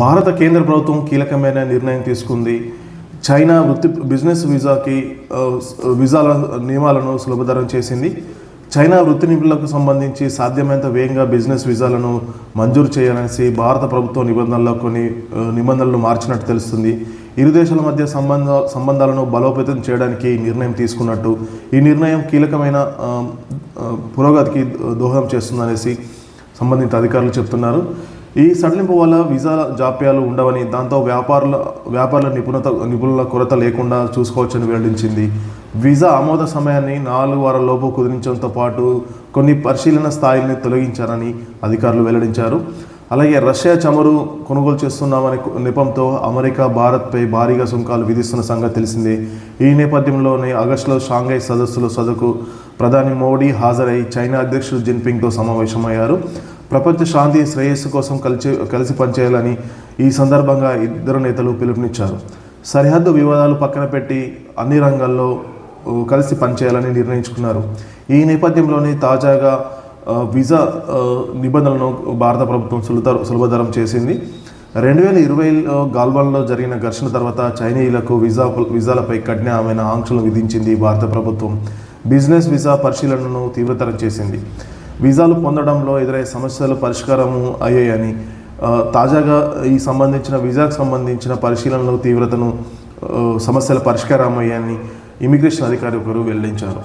భారత కేంద్ర ప్రభుత్వం కీలకమైన నిర్ణయం తీసుకుంది. చైనా బిజినెస్ వీసాల నియమాలను సులభతరం చేసింది. చైనా వృత్తి నిపుణులకు సంబంధించి సాధ్యమైనంత వేగంగా బిజినెస్ వీసాలను మంజూరు చేయాలనేసి భారత ప్రభుత్వ నిబంధనల్లో కొన్ని నిబంధనలను మార్చినట్టు తెలుస్తుంది. ఇరు దేశాల మధ్య సంబంధాలను బలోపేతం చేయడానికి నిర్ణయం తీసుకున్నట్టు, ఈ నిర్ణయం కీలకమైన పురోగతికి దోహదం చేస్తుందనేసి సంబంధిత అధికారులు చెప్తున్నారు. ఈ సడలింపు వల్ల వీసా జాప్యాలు ఉండవని, దాంతో వ్యాపారుల నిపుణుల కొరత లేకుండా చూసుకోవచ్చని వెల్లడించింది. వీసా ఆమోద సమయాన్ని 4 వారాలలోపు కుదిరించడంతో పాటు కొన్ని పరిశీలన స్థాయిల్ని తొలగించారని అధికారులు వెల్లడించారు. అలాగే రష్యా చమురు కొనుగోలు చేస్తున్నామనే నెపంతో అమెరికా భారత్పై భారీగా సుంకాలు విధిస్తున్న సంగతి తెలిసిందే. ఈ నేపథ్యంలోనే ఆగస్టులో షాంఘై సదస్సుకు ప్రధాని మోడీ హాజరై చైనా అధ్యక్షుడు జిన్పింగ్తో సమావేశమయ్యారు. ప్రపంచ శాంతి శ్రేయస్సు కోసం కలిసి పనిచేయాలని ఈ సందర్భంగా ఇద్దరు నేతలు పిలుపునిచ్చారు. సరిహద్దు వివాదాలు పక్కన పెట్టి అన్ని రంగాల్లో కలిసి పనిచేయాలని నిర్ణయించుకున్నారు. ఈ నేపథ్యంలోనే తాజాగా వీసా నిబంధనలను భారత ప్రభుత్వం సులభతరం చేసింది. 2020లో గాల్వాన్లో జరిగిన ఘర్షణ తర్వాత చైనీయులకు వీసాలపై కఠినమైన ఆంక్షలు విధించింది భారత ప్రభుత్వం. బిజినెస్ వీసా పరిశీలనను తీవ్రతరం చేసింది. వీసాలు పొందడంలో ఎదురయ్యే సమస్యలు పరిష్కారము అయ్యాయని, తాజాగా వీసాకు సంబంధించిన పరిశీలనలు తీవ్రతను సమస్యల పరిష్కారం అయ్యాయని ఇమిగ్రేషన్ అధికారి ఒకరు వెల్లడించారు.